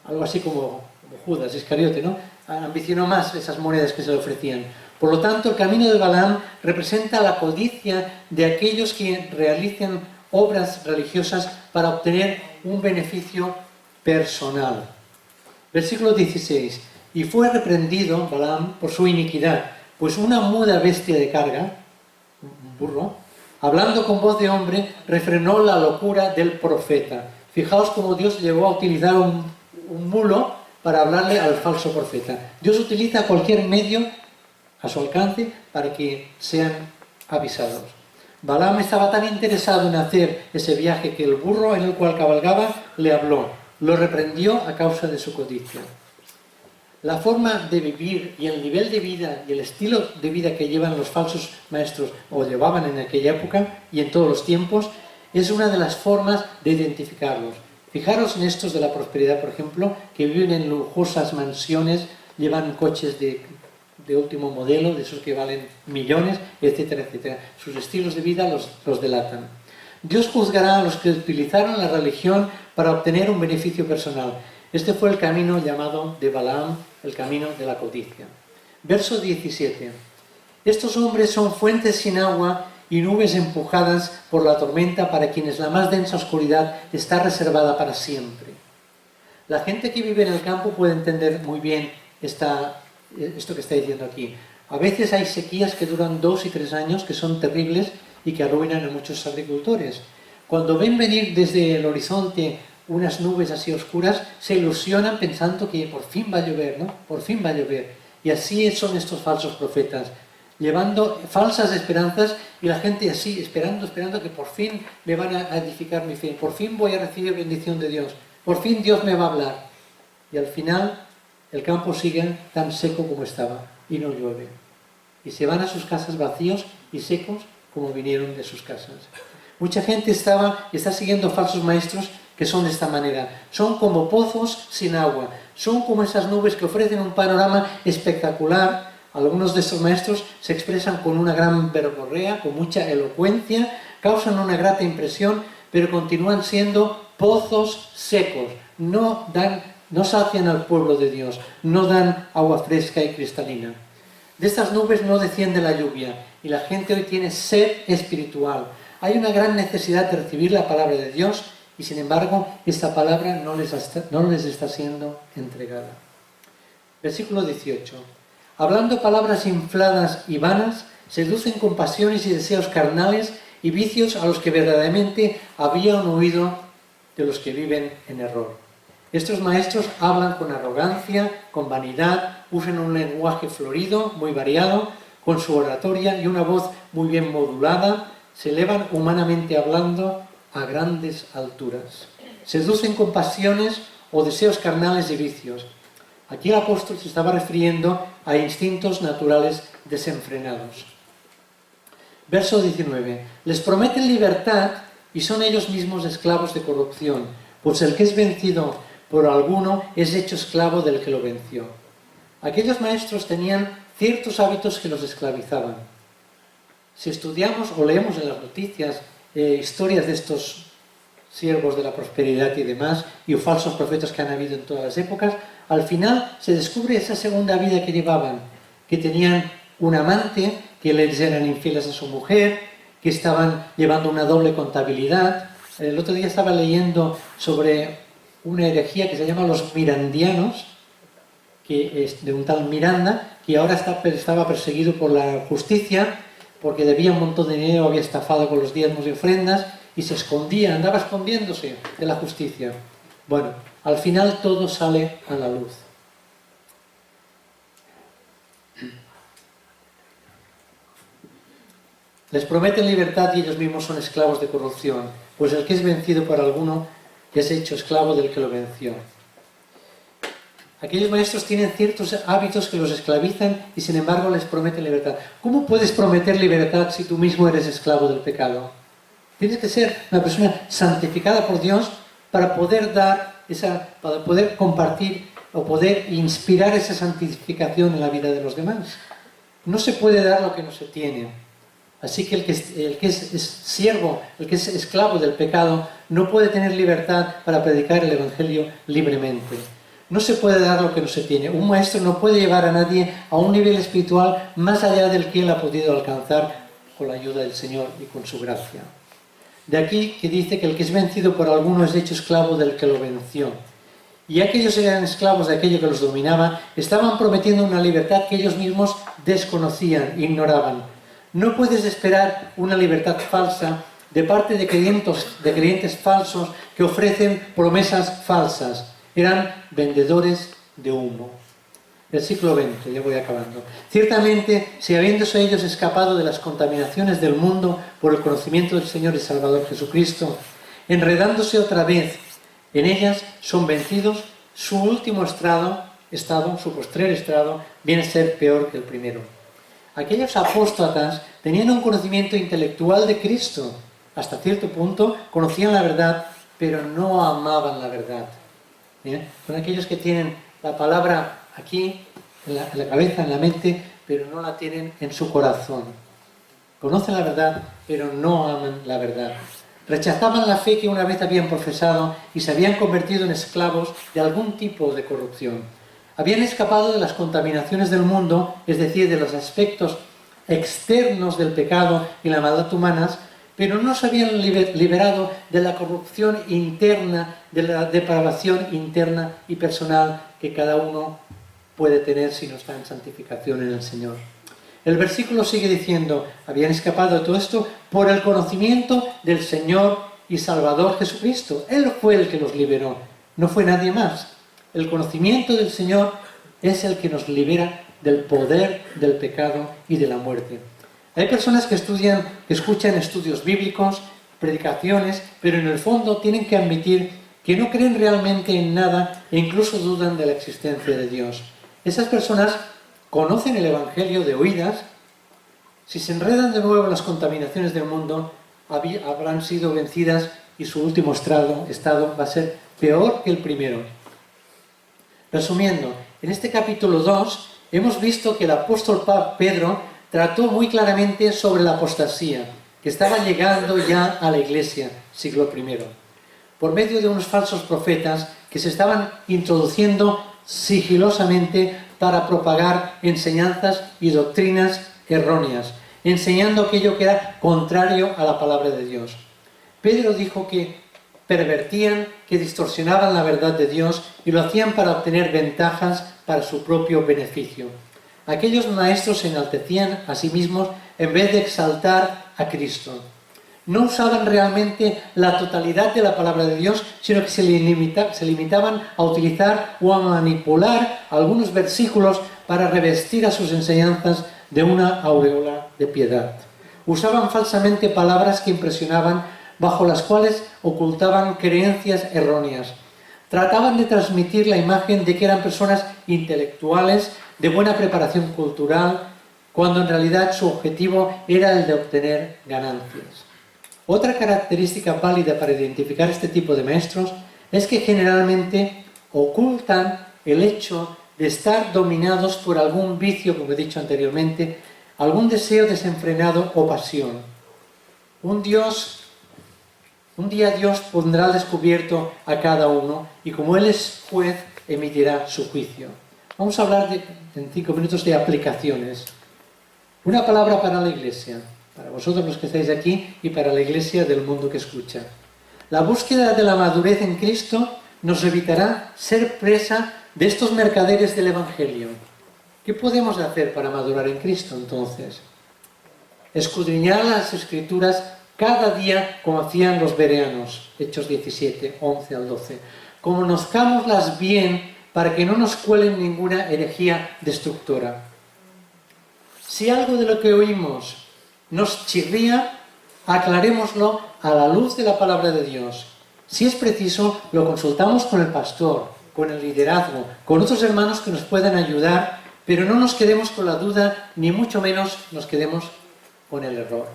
Algo así como Judas Iscariote, ¿no? Ambicionó más esas monedas que se le ofrecían. Por lo tanto, el camino de Balaam representa la codicia de aquellos que realizan obras religiosas para obtener un beneficio personal. Versículo 16. Y fue reprendido Balaam por su iniquidad, pues una muda bestia de carga, un burro, hablando con voz de hombre, refrenó la locura del profeta. Fijaos cómo Dios llegó a utilizar un mulo para hablarle al falso profeta. Dios utiliza cualquier medio a su alcance para que sean avisados. Balaam estaba tan interesado en hacer ese viaje que el burro en el cual cabalgaba le habló, lo reprendió a causa de su codicia. La forma de vivir y el nivel de vida y el estilo de vida que llevan los falsos maestros, o llevaban en aquella época y en todos los tiempos, es una de las formas de identificarlos. Fijaros en estos de la prosperidad, por ejemplo, que viven en lujosas mansiones, llevan coches de último modelo, de esos que valen millones, etcétera, etcétera. Sus estilos de vida los delatan. Dios juzgará a los que utilizaron la religión para obtener un beneficio personal. Este fue el camino llamado de Balaam, el camino de la codicia. Verso 17. Estos hombres son fuentes sin agua y nubes empujadas por la tormenta para quienes la más densa oscuridad está reservada para siempre. La gente que vive en el campo puede entender muy bien esto que está diciendo aquí. A veces hay sequías que duran 2 y 3 años, que son terribles y que arruinan a muchos agricultores. Cuando ven venir desde el horizonte unas nubes así oscuras, se ilusionan pensando que por fin va a llover, ¿no? Por fin va a llover. Y así son estos falsos profetas, llevando falsas esperanzas y la gente así, esperando que por fin me van a edificar mi fe, por fin voy a recibir bendición de Dios, por fin Dios me va a hablar. Y al final el campo sigue tan seco como estaba y no llueve. Y se van a sus casas vacíos y secos como vinieron de sus casas. Mucha gente está siguiendo falsos maestros que son de esta manera. Son como pozos sin agua. Son como esas nubes que ofrecen un panorama espectacular. Algunos de estos maestros se expresan con una gran verborrea, con mucha elocuencia, causan una grata impresión, pero continúan siendo pozos secos. No sacian al pueblo de Dios, no dan agua fresca y cristalina. De estas nubes no desciende la lluvia y la gente hoy tiene sed espiritual. Hay una gran necesidad de recibir la palabra de Dios y sin embargo esta palabra no les está siendo entregada. Versículo 18. Hablando palabras infladas y vanas, seducen con pasiones y deseos carnales y vicios a los que verdaderamente habían huido de los que viven en error. Estos maestros hablan con arrogancia, con vanidad, usan un lenguaje florido, muy variado, con su oratoria y una voz muy bien modulada, se elevan humanamente hablando a grandes alturas. Seducen con pasiones o deseos carnales y vicios. Aquí el apóstol se estaba refiriendo a instintos naturales desenfrenados. Verso 19. Les prometen libertad y son ellos mismos esclavos de corrupción, pues el que es vencido por alguno es hecho esclavo del que lo venció. Aquellos maestros tenían ciertos hábitos que los esclavizaban. Si estudiamos o leemos en las noticias historias de estos siervos de la prosperidad y demás, y falsos profetas que han habido en todas las épocas, al final se descubre esa segunda vida que llevaban, que tenían un amante, que les eran infieles a su mujer, que estaban llevando una doble contabilidad. El otro día estaba leyendo sobre una herejía que se llama los mirandianos, que es de un tal Miranda, que ahora estaba perseguido por la justicia porque debía un montón de dinero, había estafado con los diezmos y ofrendas y se escondía, andaba escondiéndose de la justicia. Bueno, al final todo sale a la luz. Les prometen libertad y ellos mismos son esclavos de corrupción, pues el que es vencido por alguno es hecho esclavo del que lo venció. Aquellos maestros tienen ciertos hábitos que los esclavizan y sin embargo les prometen libertad. ¿Cómo puedes prometer libertad si tú mismo eres esclavo del pecado? Tienes que ser una persona santificada por Dios para poder para poder compartir o poder inspirar esa santificación en la vida de los demás. No se puede dar lo que no se tiene. Así que el que es siervo, el que es esclavo del pecado, no puede tener libertad para predicar el Evangelio libremente. No se puede dar lo que no se tiene. Un maestro no puede llevar a nadie a un nivel espiritual más allá del que él ha podido alcanzar con la ayuda del Señor y con su gracia. De aquí que dice que el que es vencido por alguno es hecho esclavo del que lo venció. Y aquellos eran esclavos de aquello que los dominaba, estaban prometiendo una libertad que ellos mismos desconocían, ignoraban. No puedes esperar una libertad falsa de parte de creyentes falsos que ofrecen promesas falsas. Eran vendedores de humo. Versículo 20, ya voy acabando. Ciertamente, si habiéndose ellos escapado de las contaminaciones del mundo por el conocimiento del Señor y Salvador Jesucristo, enredándose otra vez en ellas, son vencidos, su último estado, su postrer estrado, viene a ser peor que el primero. Aquellos apóstatas tenían un conocimiento intelectual de Cristo. Hasta cierto punto conocían la verdad, pero no amaban la verdad. ¿Bien? Son aquellos que tienen la palabra aquí, en la cabeza, en la mente, pero no la tienen en su corazón. Conocen la verdad, pero no aman la verdad. Rechazaban la fe que una vez habían profesado y se habían convertido en esclavos de algún tipo de corrupción. Habían escapado de las contaminaciones del mundo, es decir, de los aspectos externos del pecado y la maldad humanas, pero no se habían liberado de la corrupción interna, de la depravación interna y personal que cada uno puede tener si no está en santificación en el Señor. El versículo sigue diciendo, habían escapado de todo esto por el conocimiento del Señor y Salvador Jesucristo. Él fue el que los liberó, no fue nadie más. El conocimiento del Señor es el que nos libera del poder del pecado y de la muerte. Hay personas que escuchan estudios bíblicos, predicaciones, pero en el fondo tienen que admitir que no creen realmente en nada e incluso dudan de la existencia de Dios. Esas personas conocen el Evangelio de oídas. Si se enredan de nuevo en las contaminaciones del mundo, habrán sido vencidas y su último estado va a ser peor que el primero. Resumiendo, en este capítulo 2 hemos visto que el apóstol Pedro trató muy claramente sobre la apostasía, que estaba llegando ya a la Iglesia, siglo I, por medio de unos falsos profetas que se estaban introduciendo sigilosamente para propagar enseñanzas y doctrinas erróneas, enseñando aquello que era contrario a la palabra de Dios. Pedro dijo que pervertían, que distorsionaban la verdad de Dios y lo hacían para obtener ventajas para su propio beneficio. Aquellos maestros se enaltecían a sí mismos en vez de exaltar a Cristo. No usaban realmente la totalidad de la palabra de Dios, sino que se limitaban a utilizar o a manipular algunos versículos para revestir a sus enseñanzas de una aureola de piedad. Usaban falsamente palabras que impresionaban, bajo las cuales ocultaban creencias erróneas. Trataban de transmitir la imagen de que eran personas intelectuales, de buena preparación cultural, cuando en realidad su objetivo era el de obtener ganancias. Otra característica válida para identificar este tipo de maestros es que generalmente ocultan el hecho de estar dominados por algún vicio, como he dicho anteriormente, algún deseo desenfrenado o pasión. Un Dios Un día Dios pondrá al descubierto a cada uno y como Él es juez, emitirá su juicio. Vamos a hablar en 5 minutos de aplicaciones. Una palabra para la Iglesia, para vosotros los que estáis aquí y para la Iglesia del mundo que escucha. La búsqueda de la madurez en Cristo nos evitará ser presa de estos mercaderes del Evangelio. ¿Qué podemos hacer para madurar en Cristo entonces? Escudriñar las Escrituras cada día como hacían los bereanos, Hechos 17, 11 al 12. Conozcámoslas bien para que no nos cuelen ninguna herejía destructora. Si algo de lo que oímos nos chirría, aclarémoslo a la luz de la palabra de Dios. Si es preciso, lo consultamos con el pastor, con el liderazgo, con otros hermanos que nos puedan ayudar, pero no nos quedemos con la duda, ni mucho menos nos quedemos con el error.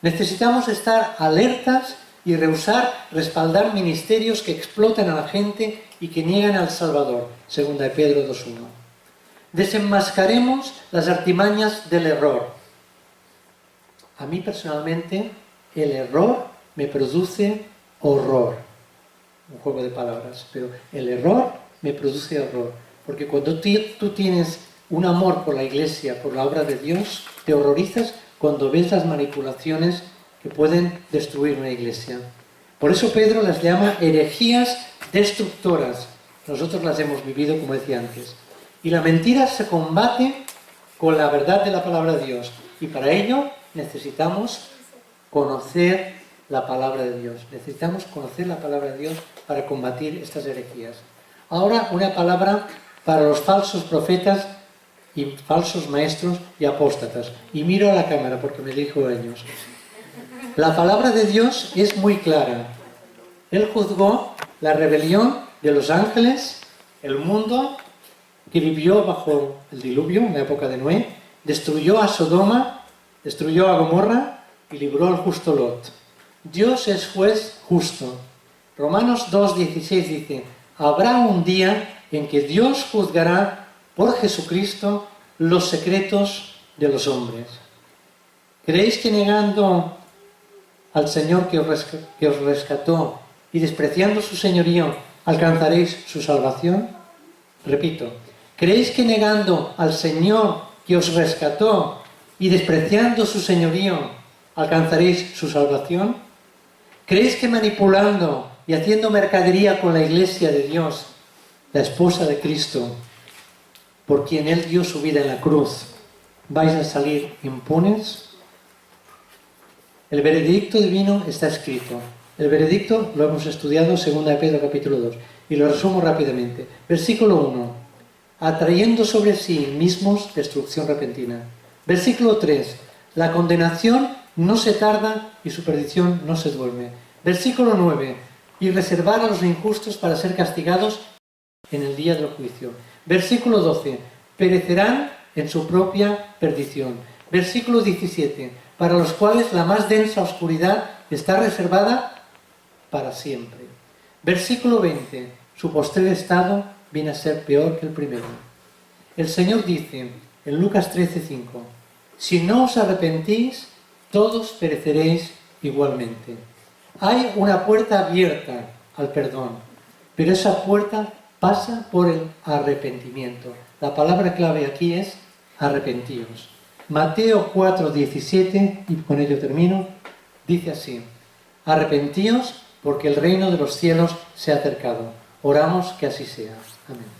Necesitamos estar alertas y rehusar respaldar ministerios que explotan a la gente y que niegan al Salvador, 2 de Pedro 2.1. Desenmascaremos las artimañas del error. A mí personalmente, el error me produce horror. Un juego de palabras, pero el error me produce horror. Porque cuando tú tienes un amor por la Iglesia, por la obra de Dios, te horrorizas cuando ves las manipulaciones que pueden destruir una Iglesia. Por eso Pedro las llama herejías destructoras. Nosotros las hemos vivido, como decía antes. Y la mentira se combate con la verdad de la palabra de Dios. Y para ello necesitamos conocer la palabra de Dios. Necesitamos conocer la palabra de Dios para combatir estas herejías. Ahora una palabra para los falsos profetas y falsos maestros y apóstatas. Y miro a la cámara porque me dijo ellos. La palabra de Dios es muy clara. Él juzgó la rebelión de los ángeles, el mundo que vivió bajo el diluvio en la época de Noé, destruyó a Sodoma, destruyó a Gomorra y libró al justo Lot. Dios es juez justo. Romanos 2:16 dice, habrá un día en que Dios juzgará por Jesucristo los secretos de los hombres. ¿Creéis que negando al Señor que os rescató y despreciando su señorío alcanzaréis su salvación? Repito, ¿creéis que negando al Señor que os rescató y despreciando su señorío alcanzaréis su salvación? ¿Creéis que manipulando y haciendo mercadería con la Iglesia de Dios, la esposa de Cristo, por quien Él dio su vida en la cruz, vais a salir impunes? El veredicto divino está escrito. El veredicto lo hemos estudiado en 2 de Pedro capítulo 2 y lo resumo rápidamente. Versículo 1. Atrayendo sobre sí mismos destrucción repentina. Versículo 3. La condenación no se tarda y su perdición no se duerme. Versículo 9. Y reservar a los injustos para ser castigados en el día del juicio. Versículo 12. Perecerán en su propia perdición. Versículo 17. Para los cuales la más densa oscuridad está reservada para siempre. Versículo 20. Su postrer estado viene a ser peor que el primero. El Señor dice en Lucas 13:5, si no os arrepentís, todos pereceréis igualmente. Hay una puerta abierta al perdón, pero esa puerta pasa por el arrepentimiento. La palabra clave aquí es arrepentíos. Mateo 4:17, y con ello termino, dice así, arrepentíos porque el reino de los cielos se ha acercado. Oramos que así sea. Amén.